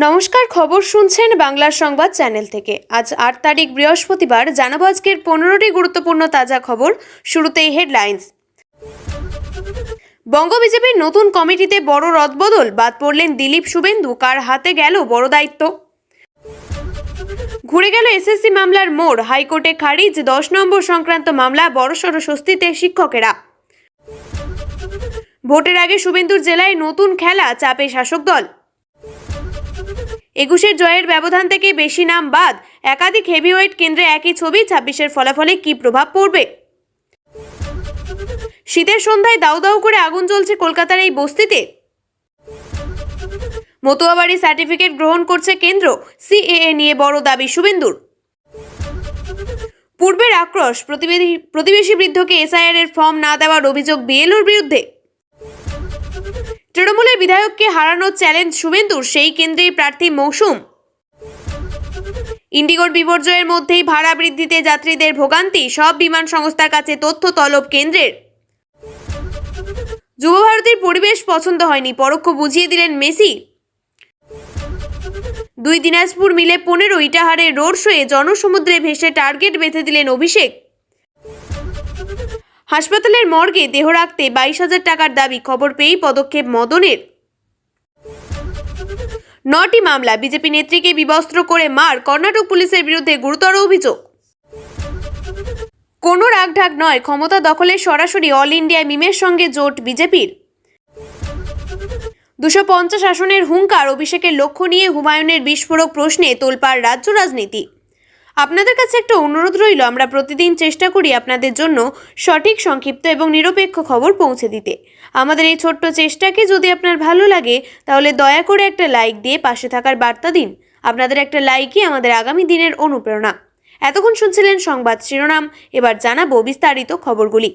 নমস্কার, খবর শুনছেন বাংলার সংবাদ চ্যানেল থেকে। আজ ৮ তারিখ বৃহস্পতিবার। জানাবো আজকের 15টি গুরুত্বপূর্ণ তাজা খবর। শুরুতেই হেডলাইন্স। বঙ্গ বিজেপির নতুন কমিটিতে বড় রদবদল, বাদ পড়লেন দিলীপ শুভেন্দু। কার হাতে গেল বড় দায়িত্ব? ঘুরে গেল এসএসসি মামলার মোড়, হাইকোর্টে খারিজ 10 নম্বর সংক্রান্ত মামলা, বড়সড় স্বস্তিতে শিক্ষকেরা। ভোটের আগে শুভেন্দুর জেলায় নতুন খেলা, চাপে শাসক দল। 21-এর জয়ের ব্যবধান থেকে বেশি নাম বাদ, একাধিক হেভিওয়েট কেন্দ্রে একই ছবি। 26-এর ফলাফলে কি প্রভাব পড়বে? শীতের সন্ধ্যায় দাউ দাউ করে আগুন জ্বলছে কলকাতার এই বস্তিতে। মতুয়াবাড়ি সার্টিফিকেট গ্রহণ করছে কেন্দ্র, সিএএ নিয়ে বড় দাবি শুভেন্দুর। পূর্বের আক্রোশ, প্রতিবেশী বৃদ্ধকে এসআইআর এর ফর্ম না দেওয়ার অভিযোগ বিএলওর বিরুদ্ধে। তৃণমূলের বিধায়ককে হারানোর চ্যালেঞ্জ শুভেন্দুর, সেই কেন্দ্রেই প্রার্থী মৌসুম। ইন্ডিগোর বিপর্যয়ের মধ্যেই ভাড়া বৃদ্ধিতে যাত্রীদের ভোগান্তি, সব বিমান সংস্থার কাছে তথ্য তলব কেন্দ্রের। যুবভারতীর পরিবেশ পছন্দ হয়নি, পরোক্ষ বুঝিয়ে দিলেন মেসি। 2 দিনাজপুর মিলে 15, ইটাহারে রোড শোয়ে জনসমুদ্রে ভেসে টার্গেট বেঁধে দিলেন অভিষেক। হাসপাতালের মর্গে দেহ রাখতে 22,000 টাকার দাবি, খবর পেয়েই পদক্ষেপ মদনের। 9টি মামলা, বিজেপি নেত্রীকে বিবস্ত্র করে মার, কর্ণাটক পুলিশের বিরুদ্ধে গুরুতর অভিযোগ। কোনো রাগঢাক নয়, ক্ষমতা দখলে সরাসরি অল ইন্ডিয়া মিমের সঙ্গে জোট বিজেপির। 250 আসনের হুঙ্কার, অভিষেকের লক্ষ্য নিয়ে হুমায়ুনের বিস্ফোরক প্রশ্নে তোলপাড় রাজ্য রাজনীতি। আপনাদের কাছে একটা অনুরোধ রইল, আমরা প্রতিদিন চেষ্টা করি আপনাদের জন্য সঠিক, সংক্ষিপ্ত এবং নিরপেক্ষ খবর পৌঁছে দিতে। আমাদের এই ছোট্ট চেষ্টাকে যদি আপনার ভালো লাগে, তাহলে দয়া করে একটা লাইক দিয়ে পাশে থাকার বার্তা দিন। আপনাদের একটা লাইকই আমাদের আগামী দিনের অনুপ্রেরণা। এতক্ষণ শুনছিলেন সংবাদ শিরোনাম, এবার জানাবো বিস্তারিত খবরগুলি।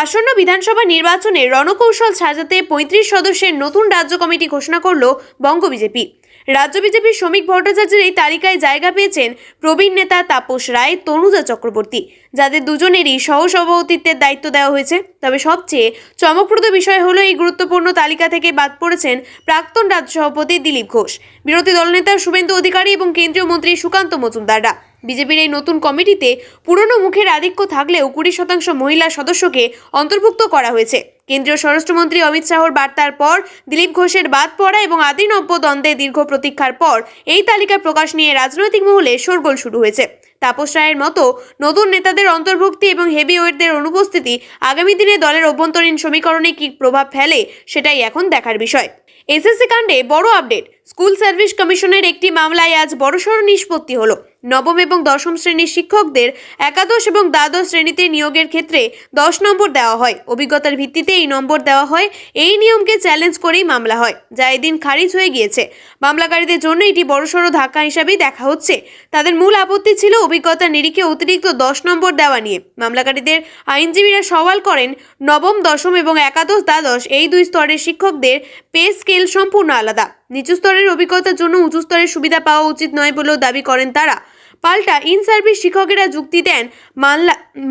আসন্ন বিধানসভা নির্বাচনে রণকৌশল সাজাতে 35 সদস্যের নতুন রাজ্য কমিটি ঘোষণা করল বঙ্গ বিজেপি। রাজ্য বিজেপির শ্রমিক ভট্টাচার্যের এই তালিকায় জায়গা পেয়েছেন প্রবীণ নেতা তাপস রায়, তনুজা চক্রবর্তী, যাদের দুজনেরই সহসভাপতিত্বের দায়িত্ব দেওয়া হয়েছে। তবে সবচেয়ে চমকপ্রদ বিষয় হলো, এই গুরুত্বপূর্ণ তালিকা থেকে বাদ পড়েছেন প্রাক্তন রাজ্য সভাপতি দিলীপ ঘোষ, বিরোধী দলনেতা শুভেন্দু অধিকারী এবং কেন্দ্রীয় মন্ত্রী সুকান্ত মজুমদাররা। বিজেপির এই নতুন কমিটিতে পুরনো মুখের আধিক্য থাকলেও 20% মহিলা সদস্যকে অন্তর্ভুক্ত করা হয়েছে। কেন্দ্রীয় স্বরাষ্ট্রমন্ত্রী অমিত শাহর বার্তার পর দিলীপ ঘোষের বাদ পড়া এবং আদি নব্য দ্বন্দ্বের দীর্ঘ প্রতীক্ষার পর এই তালিকা প্রকাশ নিয়ে রাজনৈতিক মহলে শোরগোল শুরু হয়েছে। তাপস রায়ের মতো নতুন নেতাদের অন্তর্ভুক্তি এবং হেভিওয়েটদের অনুপস্থিতি আগামী দিনে দলের অভ্যন্তরীণ সমীকরণে কি প্রভাব ফেলে, সেটাই এখন দেখার বিষয়। এসএসসি কাণ্ডে বড় আপডেট। স্কুল সার্ভিস কমিশনের একটি মামলায় আজ বড়সড় নিষ্পত্তি হলো। নবম এবং দশম শ্রেণীর শিক্ষকদের একাদশ এবং দ্বাদশ শ্রেণীতে নিয়োগের ক্ষেত্রে 10 নম্বর দেওয়া হয়। অভিজ্ঞতার ভিত্তিতে এই নম্বর দেওয়া হয়। এই নিয়মকে চ্যালেঞ্জ করেই মামলা হয়, যা এদিন খারিজ হয়ে গিয়েছে। মামলাকারীদের জন্য এটি বড়সড় ধাক্কা হিসাবেই দেখা হচ্ছে। তাদের মূল আপত্তি ছিল অভিজ্ঞতার নিরিখে অতিরিক্ত 10 নম্বর দেওয়া নিয়ে। মামলাকারীদের আইনজীবীরা সওয়াল করেন, নবম, দশম এবং একাদশ, দ্বাদশ এই 2 স্তরের শিক্ষকদের পে স্কেল সম্পূর্ণ আলাদা। নিচু স্তরের অভিজ্ঞতার জন্য উঁচু স্তরের সুবিধা পাওয়া উচিত নয় বলেও দাবি করেন তারা। পাল্টা ইন সার্ভিস শিক্ষকেরা যুক্তি দেন,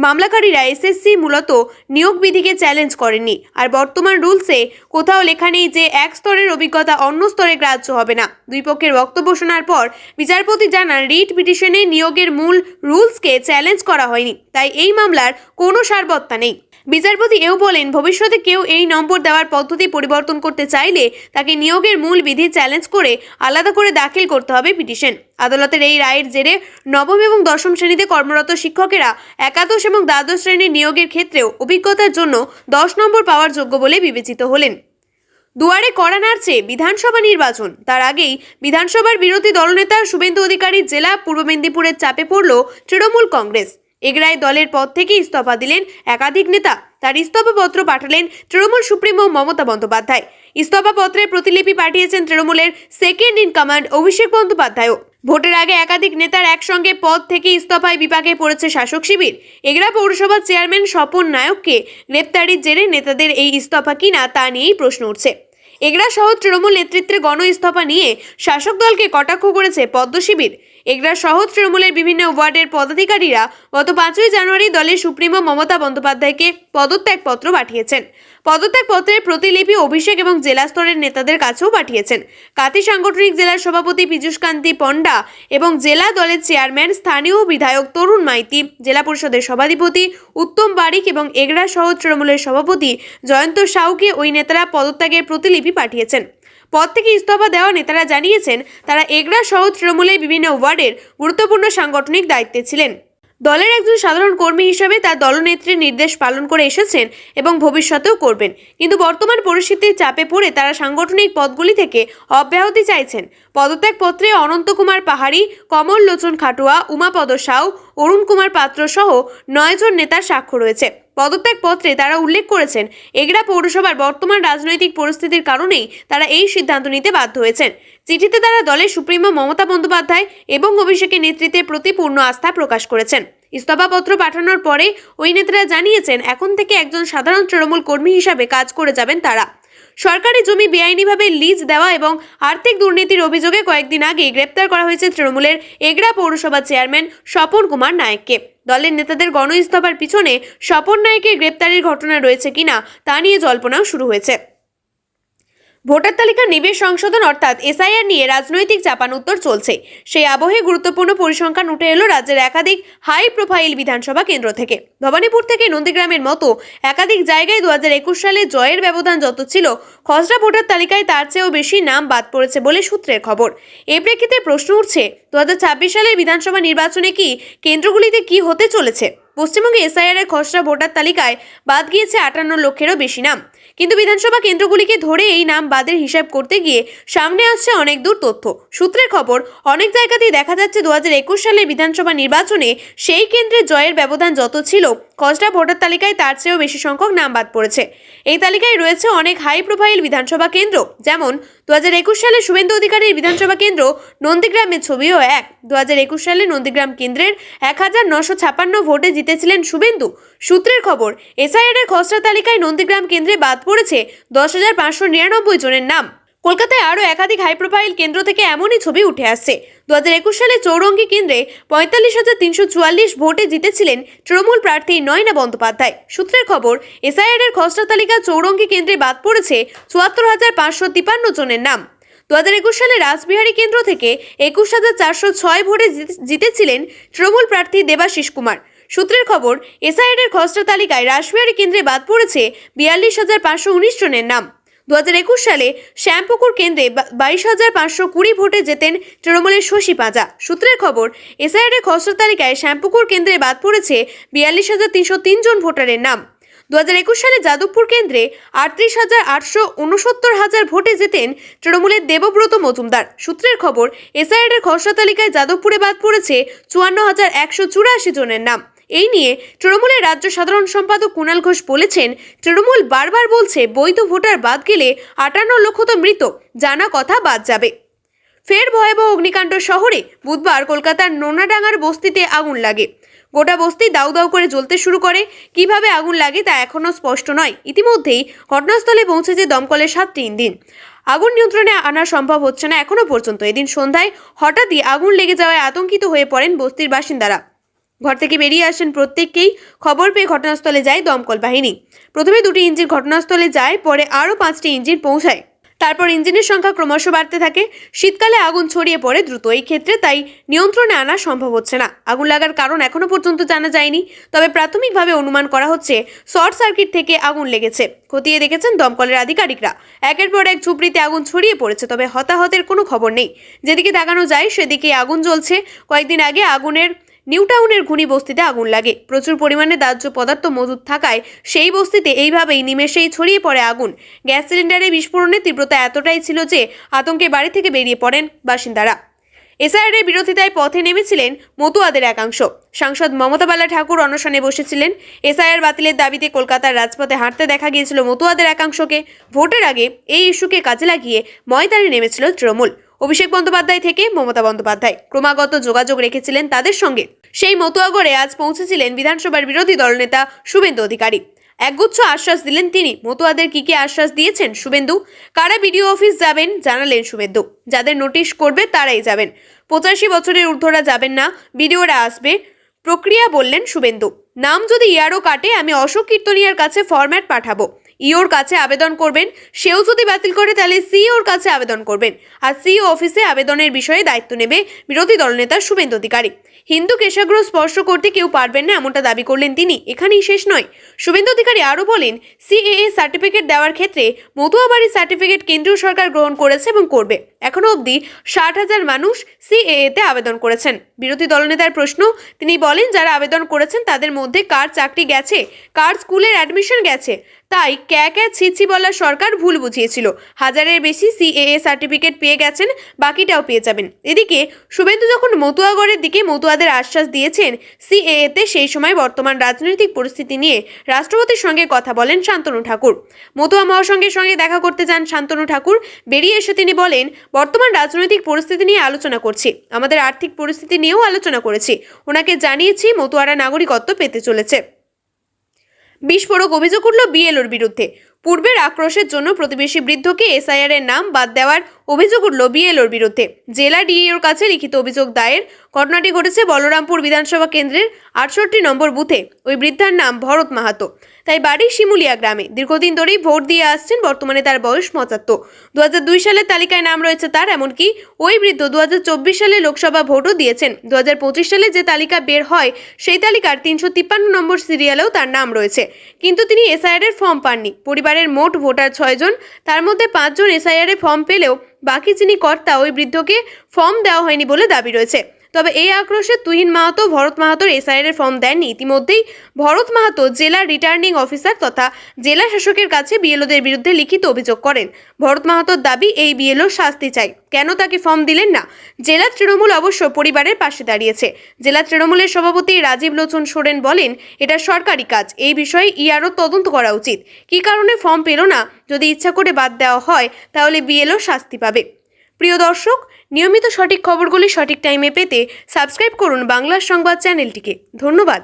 মামলাকারীরা এসএসসি মূলত নিয়োগ বিধিকে চ্যালেঞ্জ করেননি। আর বর্তমান রুলসে কোথাও লেখা নেই যে এক স্তরের অভিজ্ঞতা অন্য স্তরে গ্রাহ্য হবে না। 2 পক্ষের বক্তব্য শোনার পর বিচারপতি জানান, রিট পিটিশনে নিয়োগের মূল রুলসকে চ্যালেঞ্জ করা হয়নি, তাই এই মামলার কোনো সারবত্তা নেই। বিচারপতি এও বলেন, ভবিষ্যতে কেউ এই নম্বর দেওয়ার পদ্ধতি পরিবর্তন করতে চাইলে তাকে নিয়োগের মূল বিধি চ্যালেঞ্জ করে আলাদা করে দাখিল করতে হবে পিটিশন। আদালতের এই রায়ের জেরে নবম এবং দশম শ্রেণীতে কর্মরত শিক্ষকেরা একাদশ এবং দ্বাদশ শ্রেণীর নিয়োগের ক্ষেত্রেও অভিজ্ঞতার জন্য 10 নম্বর পাওয়ার যোগ্য বলে বিবেচিত হলেন। দুয়ারে কড়া নাড়ছে বিধানসভা নির্বাচন। তার আগেই বিধানসভার বিরোধী দলনেতা শুভেন্দু অধিকারীর জেলা পূর্ব মেদিনীপুরের চাপে পড়ল তৃণমূল কংগ্রেস। এগরায় দলের পদ থেকে ইস্তফা দিলেন একাধিক নেতা। তার ইস্তফাপত্র পাঠালেন তৃণমূল সুপ্রিমো মমতা বন্দ্যোপাধ্যায়। ইস্তফাপত্রের প্রতিলিপি পাঠিয়েছেন তৃণমূলের সেকেন্ড ইন কমান্ড অভিষেক বন্দ্যোপাধ্যায়ও। ভোটের আগে একাধিক নেতার একসঙ্গে পদ থেকে ইস্তফায় বিপাকে পড়েছে শাসক শিবির। এগরা পৌরসভার চেয়ারম্যান স্বপন নায়ককে গ্রেপ্তারির জেরে নেতাদের এই ইস্তফা কিনা তা নিয়েই প্রশ্ন উঠছে। এগরা সহ তৃণমূল নেতৃত্বের গণ ইস্তফা নিয়ে শাসক দলকে কটাক্ষ করেছে পদ্ম শিবির। এগরা সহ তৃণমূলের বিভিন্ন ওয়ার্ডের পদাধিকারীরা গত 5ই জানুয়ারি দলের সুপ্রিমো মমতা বন্দ্যোপাধ্যায়কে পদত্যাগপত্র পাঠিয়েছেন। পদত্যাগপত্রের প্রতিলিপি অভিষেক এবং জেলা স্তরের নেতাদের কাছেও পাঠিয়েছেন। কাতি সাংগঠনিক জেলার সভাপতি পীযূষ কান্তি পণ্ডা এবং জেলা দলের চেয়ারম্যান স্থানীয় বিধায়ক তরুণ মাইতি, জেলা পরিষদের সভাধিপতি উত্তম বারিক এবং এগরা সহ তৃণমূলের সভাপতি জয়ন্ত সাউকে ওই নেতারা পদত্যাগের প্রতিলিপি পাঠিয়েছেন। পদ থেকে ইস্তফা দেওয়া নেতারা জানিয়েছেন তারা এগরা সহ তৃণমূলের বিভিন্ন ওয়ার্ডের গুরুত্বপূর্ণ সাংগঠনিক দায়িত্বে ছিলেন। দলের একজন সাধারণ কর্মী হিসেবে তার দলনেত্রীর নির্দেশ পালন করে এসেছেন এবং ভবিষ্যতেও করবেন, কিন্তু বর্তমান পরিস্থিতির চাপে পড়ে তারা সাংগঠনিক পদগুলি থেকে অব্যাহতি চাইছেন। পদত্যাগপত্রে অনন্ত কুমার পাহাড়ি, কমল লোচন খাটুয়া, উমাপদ সাউ, অরুণ কুমার পাত্র সহ 9 জন নেতার স্বাক্ষর রয়েছে। পদত্যাগপত্রে তারা উল্লেখ করেছেন এগরা পৌরসভার বর্তমান রাজনৈতিক পরিস্থিতির কারণেই তারা এই সিদ্ধান্ত নিতে বাধ্য হয়েছেন। চিঠিতে তারা দলের সুপ্রিমো মমতা বন্দ্যোপাধ্যায় এবং অভিষেকের নেতৃত্বে প্রতি পূর্ণ আস্থা প্রকাশ করেছেন। ইস্তফাপত্র পাঠানোর পরে ওই নেতারা জানিয়েছেন এখন থেকে একজন সাধারণ তৃণমূল কর্মী হিসাবে কাজ করে যাবেন তারা। সরকারি জমি বেআইনিভাবে লিজ দেওয়া এবং আর্থিক দুর্নীতির অভিযোগে কয়েকদিন আগে গ্রেপ্তার করা হয়েছে তৃণমূলের এগরা পৌরসভা চেয়ারম্যান স্বপন কুমার নায়েককে। দলের নেতাদের গণ ইস্তফার পিছনে স্বপন নায়েকের গ্রেপ্তারের ঘটনা রয়েছে কিনা তা নিয়ে জল্পনাও শুরু হয়েছে। ভোটার তালিকা নিবেশ সংশোধন অর্থাৎ এসআইআর নিয়ে রাজনৈতিক চাপানুত্তর চলছে। সেই আবহে গুরুত্বপূর্ণ পরিসংখ্যান উঠে এলো রাজ্যের একাধিক হাই প্রোফাইল বিধানসভা কেন্দ্র থেকে। ভবানীপুর থেকে নন্দীগ্রামের মতো একাধিক জায়গায় 2021 সালে জয়ের ব্যবধান যত ছিল, খসড়া ভোটার তালিকায় তার চেয়েও বেশি নাম বাদ পড়েছে বলে সূত্রের খবর। এ প্রেক্ষিতে প্রশ্ন উঠছে 2026 সালের বিধানসভা নির্বাচনে কি কেন্দ্রগুলিতে কি হতে চলেছে। পশ্চিমবঙ্গে এসআইআর এর খসড়া ভোটার তালিকায় বাদ গিয়েছে 58 লক্ষেরও বেশি নাম, কিন্তু বিধানসভা কেন্দ্রগুলিকে ধরে এই নাম বাদের হিসাব করতে গিয়ে সামনে আসছে অনেক দূর তথ্য। সূত্রের খবর অনেক জায়গাতেই দেখা যাচ্ছে 2021 সালের বিধানসভা নির্বাচনে সেই কেন্দ্রে জয়ের ব্যবধান যত ছিল, খসড়া ভোটার তালিকায় তার চেয়েও বেশি সংখ্যক নাম বাদ পড়েছে। এই তালিকায় রয়েছে অনেক হাই প্রোফাইল বিধানসভা কেন্দ্র, যেমন 2021 সালে শুভেন্দু অধিকারীর বিধানসভা কেন্দ্র নন্দীগ্রামের ছবিও এক। 2021 সালে নন্দীগ্রাম কেন্দ্রের 1956 ভোটে জিতেছিলেন শুভেন্দু। সূত্রের খবর এসআইআর এর খসড়া তালিকায় নন্দীগ্রাম কেন্দ্রে বাদ পড়েছে 10,599 জনের নাম। কলকাতায় আরও একাধিক হাই প্রোফাইল কেন্দ্র থেকে এমনই ছবি উঠে আসছে। 2021 সালে চৌরঙ্গী কেন্দ্রে 45,344 ভোটে জিতেছিলেন তৃণমূল প্রার্থী নয়না বন্দ্যোপাধ্যায়। সূত্রের খবর এসআইআর এর খসড়া তালিকা চৌরঙ্গী কেন্দ্রে বাদ পড়েছে 74,553 জনের নাম। 2021 সালে রাসবিহারী কেন্দ্র থেকে 21,406 ভোটে জিতেছিলেন তৃণমূল প্রার্থী দেবাশিস কুমার। সূত্রের খবর এসআইআর এর খসড়া তালিকায় রাসবিহারী কেন্দ্রে বাদ পড়েছে 42,519 জনের নাম। 2021 সালে শ্যামপুকুর কেন্দ্রে 22,520 ভোটে জেতেন তৃণমূলের শশী পাঁজা। সূত্রের খবর এসআইআর এর খসড়া তালিকায় শ্যামপুকুর কেন্দ্রে বাদ পড়েছে 42,303 জন ভোটারের নাম। 2021 সালে যাদবপুর কেন্দ্রে 38,869 ভোটে জেতেন তৃণমূলের দেবব্রত মজুমদার। সূত্রের খবর এসআইআর এর খসড়া তালিকায় যাদবপুরে বাদ পড়েছে 54,184 জনের নাম। এই নিয়ে তৃণমূলের রাজ্য সাধারণ সম্পাদক কুণাল ঘোষ বলেছেন, তৃণমূল বারবার বলছে বৈধ ভোটার বাদ গেলে 58 লক্ষ তো মৃত, জানা কথা বাদ যাবে। ফের ভয়াবহ অগ্নিকাণ্ড শহরে। বুধবার কলকাতার নোনাডাঙ্গার বস্তিতে আগুন লাগে। গোটা বস্তি দাউ দাউ করে জ্বলতে শুরু করে। কিভাবে আগুন লাগে তা এখনও স্পষ্ট নয়। ইতিমধ্যেই ঘটনাস্থলে পৌঁছেছে দমকলের 7টি ইঞ্জিন। আগুন নিয়ন্ত্রণে আনা সম্ভব হচ্ছে না এখনো পর্যন্ত। এদিন সন্ধ্যায় হঠাৎই আগুন লেগে যাওয়ায় আতঙ্কিত হয়ে পড়েন বস্তির বাসিন্দারা। ঘর থেকে বেরিয়ে আসেন প্রত্যেককেই। খবর পেয়ে ঘটনাস্থলে যায় দমকল বাহিনী। প্রথমে 2টি ইঞ্জিন ঘটনাস্থলে যায়, পরে আরও 5টি ইঞ্জিন পৌঁছায়। তারপর ইঞ্জিনের সংখ্যা ক্রমশ বাড়তে থাকে। শীতকালে আগুন ছড়িয়ে পড়ে দ্রুত, এই ক্ষেত্রে তাই নিয়ন্ত্রণে আনা সম্ভব হচ্ছে না। আগুন লাগার কারণ এখনো পর্যন্ত জানা যায়নি, তবে প্রাথমিকভাবে অনুমান করা হচ্ছে শর্ট সার্কিট থেকে আগুন লেগেছে। খতিয়ে দেখেছেন দমকলের আধিকারিকরা। একের পর এক ঝুপড়িতে আগুন ছড়িয়ে পড়েছে, তবে হতাহতের কোনো খবর নেই। যেদিকে তাকানো যায় সেদিকে আগুন জ্বলছে। কয়েকদিন আগে আগুনের নিউটাউনের ঘুনি বস্তিতে আগুন লাগে। প্রচুর পরিমাণে দাহ্য পদার্থ মজুদ থাকায় সেই বস্তিতে এইভাবেই নিমেষেই ছড়িয়ে পড়ে আগুন। গ্যাস সিলিন্ডারে বিস্ফোরণের তীব্রতা এতটাই ছিল যে আতঙ্কে বাড়ি থেকে বেরিয়ে পড়েন বাসিন্দারা। এসআইআর এর বিরোধিতায় পথে নেমেছিলেন মতুয়াদের একাংশ। সাংসদ মমতা বালা ঠাকুর অনশনে বসেছিলেন। এসআইআর বাতিলের দাবিতে কলকাতার রাজপথে হাঁটতে দেখা গিয়েছিল মতুয়াদের একাংশকে। ভোটের আগে এই ইস্যুকে কাজে লাগিয়ে ময়দানে নেমেছিল তৃণমূল। অভিষেক বন্দ্যোপাধ্যায় থেকে মমতা বন্দ্যোপাধ্যায় ক্রমাগত যোগাযোগ রেখেছিলেন তাদের সঙ্গে। সেই মতুয়াগড়ে আজ পৌঁছেছিলেন বিধানসভার বিরোধী দলনেতা শুভেন্দু অধিকারী। একগুচ্ছ আশ্বাস দিলেন তিনি। মতুয়াদের কি কি আশ্বাস দিয়েছেন শুভেন্দু? কারা বিডিও অফিস যাবেন জানালেন শুভেন্দু। যাদের নোটিশ করবে তারাই যাবেন, 85 বছরের ঊর্ধ্বরা যাবেন না, বিডিওরা আসবে। প্রক্রিয়া বললেন শুভেন্দু। নাম যদি ইয়ারও কাটে, আমি অশোক কীর্তনিয়ার কাছে ফরম্যাট পাঠাবো, ইওর কাছে আবেদন করবেন। সেও যদি বাতিল করে তাহলে সিওর কাছে আবেদন করবেন, আর সিও অফিসে আবেদনের বিষয়ে দায়িত্ব নেবে বিরোধী দলনেতা শুভেন্দু অধিকারী। হিন্দু কেশাগ্র স্পর্শ করতে কেউ পারবেন না, এমনটা দাবি করলেন তিনি। এখানেই শেষ নয়, শুভেন্দু অধিকারী আরও বলেন, সিএএ সার্টিফিকেট দেওয়ার ক্ষেত্রে মতুয়া বাড়ির সার্টিফিকেট কেন্দ্রীয় সরকার গ্রহণ করেছে এবং করবে। এখনো অবধি 60,000 মানুষ সিএএতে আবেদন করেছেন। বিরোধী দলনেতার প্রশ্ন, তিনি বলেন, যারা আবেদন করেছেন তাদের মধ্যে কার চাকরি গেছে, কার স্কুলের অ্যাডমিশন গেছে, তাই ক্যা ছিছি বলা সরকার ভুল বুঝিয়েছিল। 1000-এর বেশি সিএএ সার্টিফিকেট পেয়ে গেছেন, বাকিটাও পেয়ে যাবেন। এদিকে শুভেন্দু যখন মতুয়াগড়ের দিকে মতুয়াদের আশ্বাস দিয়েছেন সিএএতে, সেই সময় বর্তমান রাজনৈতিক পরিস্থিতি নিয়ে রাষ্ট্রপতির সঙ্গে কথা বলেন শান্তনু ঠাকুর। মতুয়া মহাসংঘের সঙ্গে দেখা করতে যান শান্তনু ঠাকুর। বেরিয়ে এসে তিনি বলেন, বর্তমান রাজনৈতিক পরিস্থিতি নিয়ে আলোচনা করছি, আমাদের আর্থিক পরিস্থিতি নিয়েও আলোচনা করেছি। ওনাকে জানিয়েছি মতুয়ারা নাগরিকত্ব পেতে চলেছে। বিস্ফোরক অভিযোগ উঠল বিএলওর বিরুদ্ধে। পূর্বের আক্রোশের জন্য প্রতিবেশী বৃদ্ধকে এসআইআর এর নাম বাদ দেওয়ার অভিযোগ উঠল বিএলওর বিরুদ্ধে। জেলা ডিইওর কাছে লিখিত অভিযোগ দায়ের। ঘটনাটি ঘটেছে বলরামপুর বিধানসভা কেন্দ্রের 68 নম্বর বুথে। ওই বৃদ্ধার নাম ভরত মাহাতো, তাই বাড়ি শিমুলিয়া গ্রামে। দীর্ঘদিন ধরেই ভোট দিয়ে আসছেন, বর্তমানে তার বয়স 75। 2002 সালের তালিকায় নাম রয়েছে তার। এমনকি ওই বৃদ্ধ 2024 সালে লোকসভা ভোটও দিয়েছেন। 2025 সালে যে তালিকা বের হয় সেই তালিকার 353 নম্বর সিরিয়ালেও তার নাম রয়েছে, কিন্তু তিনি এসআইআর এর ফর্ম পাননি। পরিবারের মোট ভোটার 6 জন, তার মধ্যে 5 জন এসআইআর এ ফর্ম পেলেও বাকি যিনি কর্তা, ওই বৃদ্ধকে ফর্ম দেওয়া হয়নি বলে দাবি রয়েছে। তবে এই আক্রোশে তুহিন মাহাতো ভরত মাহাতোর এসআইআর এর ফর্ম দেননি। ইতিমধ্যেই ভরত মাহাতো জেলা রিটার্নিং অফিসার তথা জেলা শাসকের কাছে বিএলওদের বিরুদ্ধে লিখিত অভিযোগ করেন। ভরত মাহাতোর দাবি, এই বিএলও শাস্তি চাই, কেন তাকে ফর্ম দিলেন না। জেলা তৃণমূল অবশ্য পরিবারের পাশে দাঁড়িয়েছে। জেলা তৃণমূলের সভাপতি রাজীব লোচন সোরেন বলেন, এটা সরকারি কাজ, এই বিষয়ে ইয়ারও তদন্ত করা উচিত। কী কারণে ফর্ম পেল না, যদি ইচ্ছা করে বাদ দেওয়া হয় তাহলে বিএলও শাস্তি পাবে। প্রিয় দর্শক, নিয়মিত সঠিক খবরগুলি সঠিক টাইমে পেতে সাবস্ক্রাইব করুন বাংলার সংবাদ চ্যানেলটিকে। ধন্যবাদ।